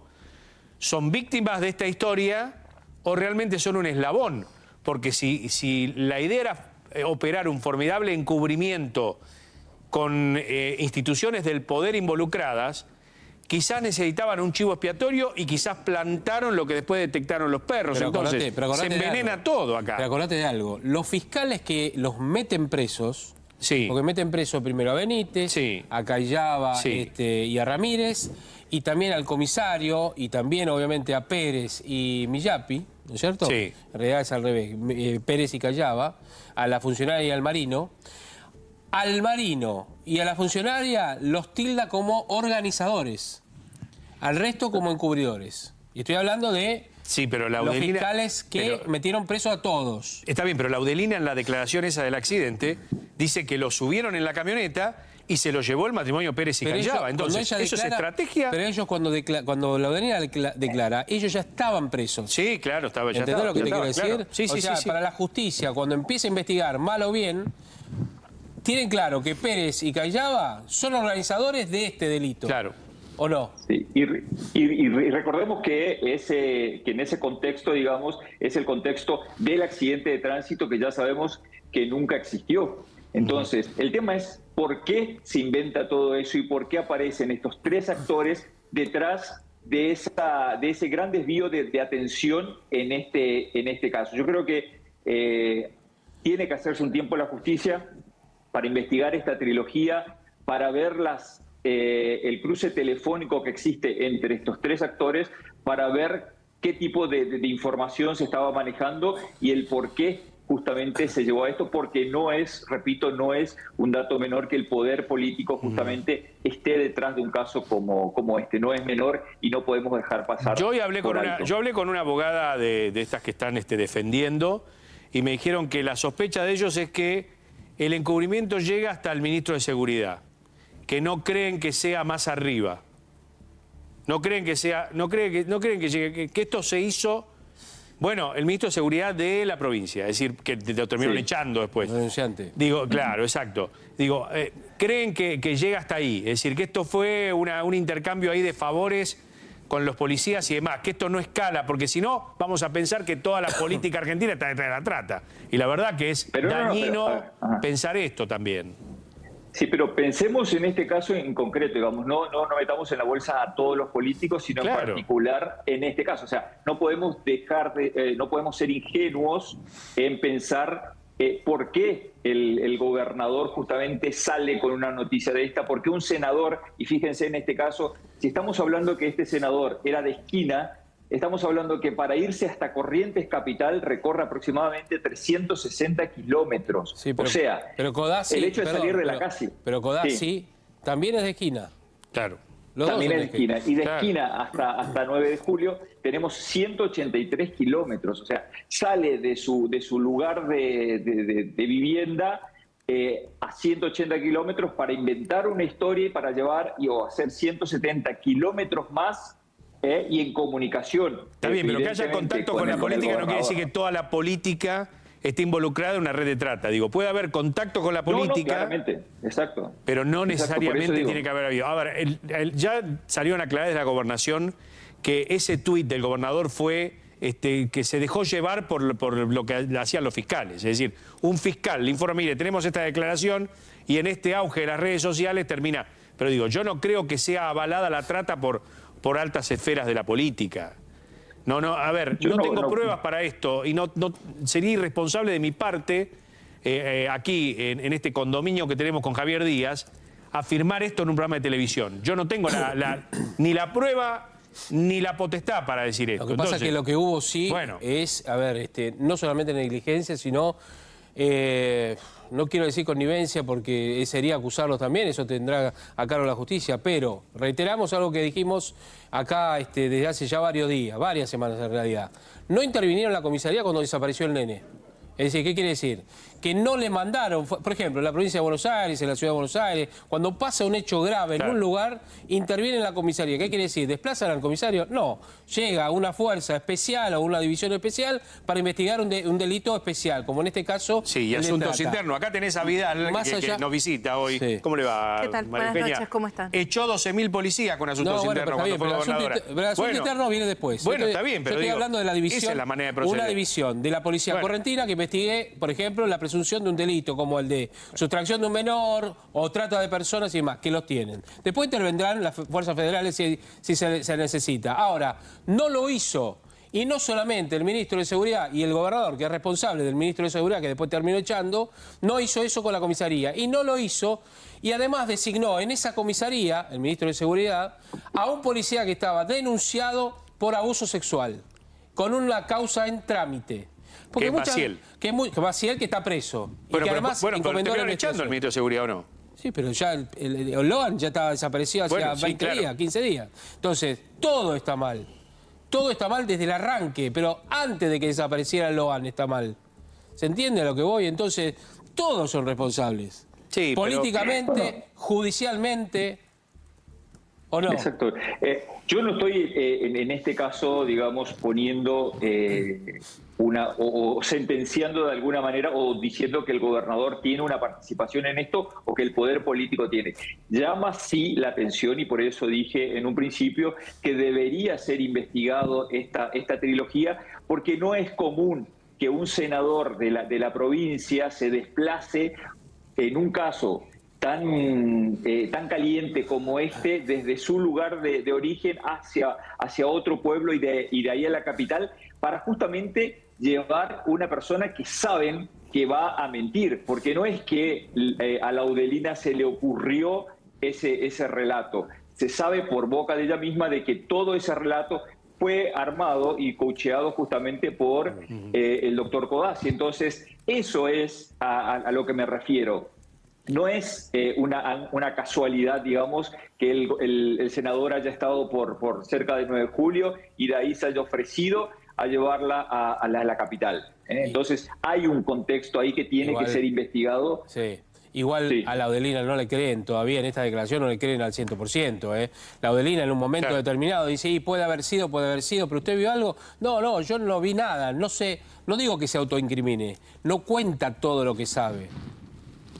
son víctimas de esta historia o realmente son un eslabón. Porque si la idea era operar un formidable encubrimiento con instituciones del poder involucradas, quizás necesitaban un chivo expiatorio y quizás plantaron lo que después detectaron los perros. Pero entonces se envenena todo acá. Pero acordate de algo, los fiscales que los meten presos, porque meten preso primero a Benítez, a Cayaba y a Ramírez, y también al comisario, y también obviamente a Pérez y Millapi, ¿no es cierto? Sí. En realidad es al revés, Pérez y Cayaba, a la funcionaria y al marino. Al marino y a la funcionaria los tilda como organizadores, al resto como encubridores. Y estoy hablando de pero los fiscales que metieron preso a todos. Está bien, pero Laudelina en la declaración esa del accidente dice que lo subieron en la camioneta y se lo llevó el matrimonio Pérez y Cayaba. Entonces, ¿eso es estrategia? Pero ellos cuando Laudelina declara, ellos ya estaban presos. Sí, claro, ya ¿entendés estaba. lo que te quiero decir? Claro. Sí, o sea, para la justicia, cuando empieza a investigar mal o bien, tienen claro que Pérez y Cayaba son organizadores de este delito. Claro. ¿O no? Sí, y recordemos que en ese contexto, digamos, es el contexto del accidente de tránsito que ya sabemos que nunca existió. Entonces, el tema es por qué se inventa todo eso y por qué aparecen estos tres actores detrás de ese gran desvío de atención en este caso. Yo creo que tiene que hacerse un tiempo la justicia para investigar esta trilogía, para ver el cruce telefónico que existe entre estos tres actores, para ver qué tipo de información se estaba manejando y el por qué justamente se llevó a esto, porque no es, repito, no es un dato menor que el poder político justamente esté detrás de un caso como este. No es menor y no podemos dejar pasar. Yo hablé con una abogada de estas que están defendiendo y me dijeron que la sospecha de ellos es que el encubrimiento llega hasta el ministro de Seguridad, que no creen que sea más arriba. No creen que llegue, que esto se hizo. Bueno, el ministro de Seguridad de la provincia, es decir, que lo terminaron echando después. Denunciante. Digo, claro, exacto. Digo, creen que llega hasta ahí, es decir, que esto fue un intercambio ahí de favores con los policías y demás, que esto no escala, porque si no, vamos a pensar que toda la política argentina está detrás de la trata. Y la verdad que es dañino pensar esto también. Sí, pero pensemos en este caso en concreto, digamos, no metamos en la bolsa a todos los políticos, sino en particular en este caso. O sea, no podemos no podemos ser ingenuos en pensar por qué el gobernador justamente sale con una noticia de esta, porque un senador, y fíjense en este caso, si estamos hablando que este senador era de esquina, estamos hablando que para irse hasta Corrientes Capital recorre aproximadamente 360 kilómetros. Sí, pero, o sea, pero Codazzi, el hecho de salir de la casa. Pero Codazzi también es de esquina. Claro. también en esquina. Y de esquina hasta 9 de julio tenemos 183 kilómetros. O sea, sale de su lugar de vivienda a 180 kilómetros para inventar una historia y para llevar o hacer 170 kilómetros más y en comunicación. Está bien, pero que haya contacto con la política no quiere decir que toda la política esté involucrada en una red de trata. Digo, puede haber contacto con la política. No, claramente, exacto. Pero no necesariamente digo. tiene que haber habido. A ver, ya salieron a aclarar desde la gobernación que ese tuit del gobernador fue que se dejó llevar por lo que hacían los fiscales. Es decir, un fiscal le informa, mire, tenemos esta declaración y en este auge de las redes sociales termina. Pero digo, yo no creo que sea avalada la trata por altas esferas de la política. No, a ver, yo no tengo pruebas para esto y no sería irresponsable de mi parte, aquí en este condominio que tenemos con Javier Díaz, afirmar esto en un programa de televisión. Yo no tengo ni la prueba ni la potestad para decir esto. Lo que pasa es que lo que hubo es, a ver, no solamente negligencia, sino, no quiero decir connivencia porque sería acusarlos también, eso tendrá a cargo la justicia, pero reiteramos algo que dijimos acá desde hace ya varios días, varias semanas en realidad. No intervinieron en la comisaría cuando desapareció el nene. Es decir, ¿qué quiere decir? Que no le mandaron, por ejemplo, en la provincia de Buenos Aires, en la ciudad de Buenos Aires, cuando pasa un hecho grave en un lugar, interviene en la comisaría. ¿Qué quiere decir? ¿Desplazan al comisario? No. Llega una fuerza especial o una división especial para investigar un delito especial, como en este caso. Sí, y asuntos internos. Acá tenés a Vidal, que nos visita hoy. Sí. ¿Cómo le va, ¿Qué tal? María Buenas Peña? noches, ¿cómo están? Echó 12.000 policías con asuntos internos cuando fue gobernadora. Pero el asunto interno viene después. Bueno, está bien, pero yo estoy hablando de la división. Esa es la manera de proceder. Una división de la policía correntina que investigue, por ejemplo, la presunción de un delito como el de sustracción de un menor o trata de personas y demás, que los tienen. Después intervendrán las fuerzas federales si se necesita. Ahora, no lo hizo. Y no solamente el ministro de Seguridad y el gobernador, que es responsable del ministro de Seguridad, que después terminó echando, no hizo eso con la comisaría. Y no lo hizo, y además designó en esa comisaría, el ministro de Seguridad, a un policía que estaba denunciado por abuso sexual, con una causa en trámite. Porque Maciel. Maciel, que está preso. Bueno, y que además pero terminaron echando al ministro de Seguridad, ¿o no? Sí, pero ya el Loan ya estaba desaparecido hace 20 días, 15 días. Entonces, todo está mal. Todo está mal desde el arranque, pero antes de que desapareciera el Loan está mal. ¿Se entiende a lo que voy? Entonces, todos son responsables. Sí, políticamente, judicialmente, ¿o no? Exacto. Yo no estoy en este caso, digamos, poniendo o sentenciando de alguna manera o diciendo que el gobernador tiene una participación en esto o que el poder político tiene. Llama sí la atención y por eso dije en un principio que debería ser investigado esta trilogía, porque no es común que un senador de la provincia se desplace en un caso tan caliente como este, desde su lugar de origen hacia otro pueblo y de ahí a la capital, para justamente llevar una persona que saben que va a mentir, porque no es que a Laudelina se le ocurrió ese relato. Se sabe por boca de ella misma de que todo ese relato fue armado y coacheado justamente por el doctor Codazzi. Entonces, eso es a lo que me refiero. No es una casualidad, digamos, que el senador haya estado por cerca del 9 de julio y de ahí se haya ofrecido a llevarla a la capital. Entonces, hay un contexto ahí que tiene que ser investigado. Sí. Igual a Laudelina no le creen todavía, en esta declaración no le creen al 100%. Laudelina en un momento determinado dice, y puede haber sido, pero ¿usted vio algo? No, yo no vi nada, no sé, no digo que se autoincrimine, no cuenta todo lo que sabe.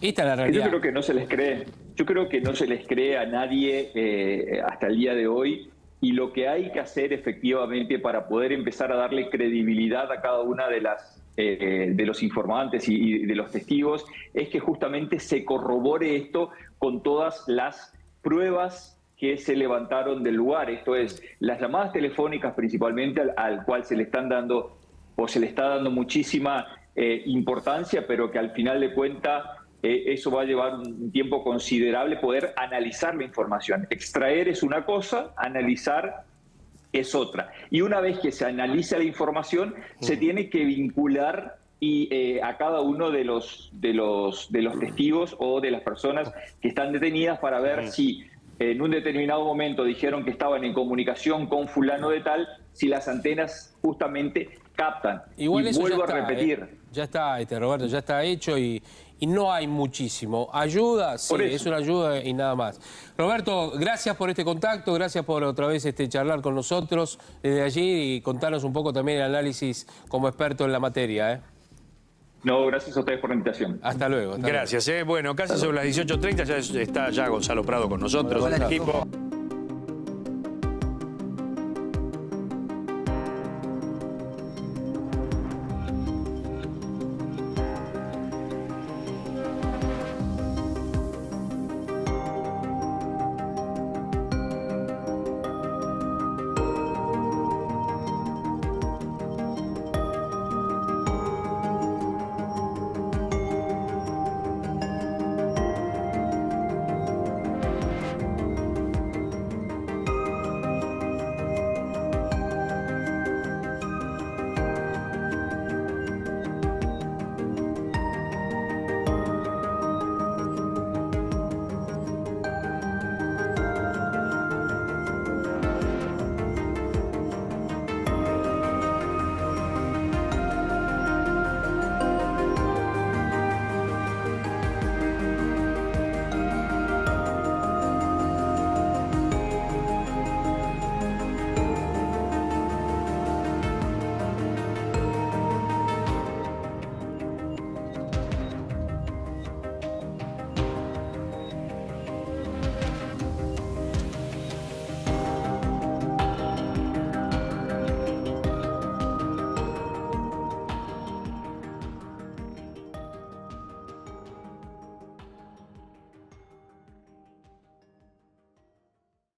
Esta es la realidad. Yo creo que no se les cree. Yo creo que no se les cree a nadie hasta el día de hoy. Y lo que hay que hacer efectivamente para poder empezar a darle credibilidad a cada una de los informantes y de los testigos es que justamente se corrobore esto con todas las pruebas que se levantaron del lugar. Esto es, las llamadas telefónicas principalmente al cual se le están dando o se le está dando muchísima importancia, pero que al final de cuentas eso va a llevar un tiempo considerable poder analizar la información. Extraer es una cosa, analizar es otra. Y una vez que se analiza la información, se tiene que vincular a cada uno de los testigos o de las personas que están detenidas para ver si en un determinado momento dijeron que estaban en comunicación con fulano de tal, si las antenas justamente captan. Igual y eso vuelvo ya a está, repetir. Ya está, Roberto, ya está hecho y no hay muchísimo. Ayuda, sí, es una ayuda y nada más. Roberto, gracias por este contacto, gracias por otra vez charlar con nosotros desde allí y contarnos un poco también el análisis como experto en la materia. No, gracias a ustedes por la invitación. Hasta luego. Gracias. Bueno, casi sobre las 18:30 ya está Gonzalo Prado con nosotros, el equipo.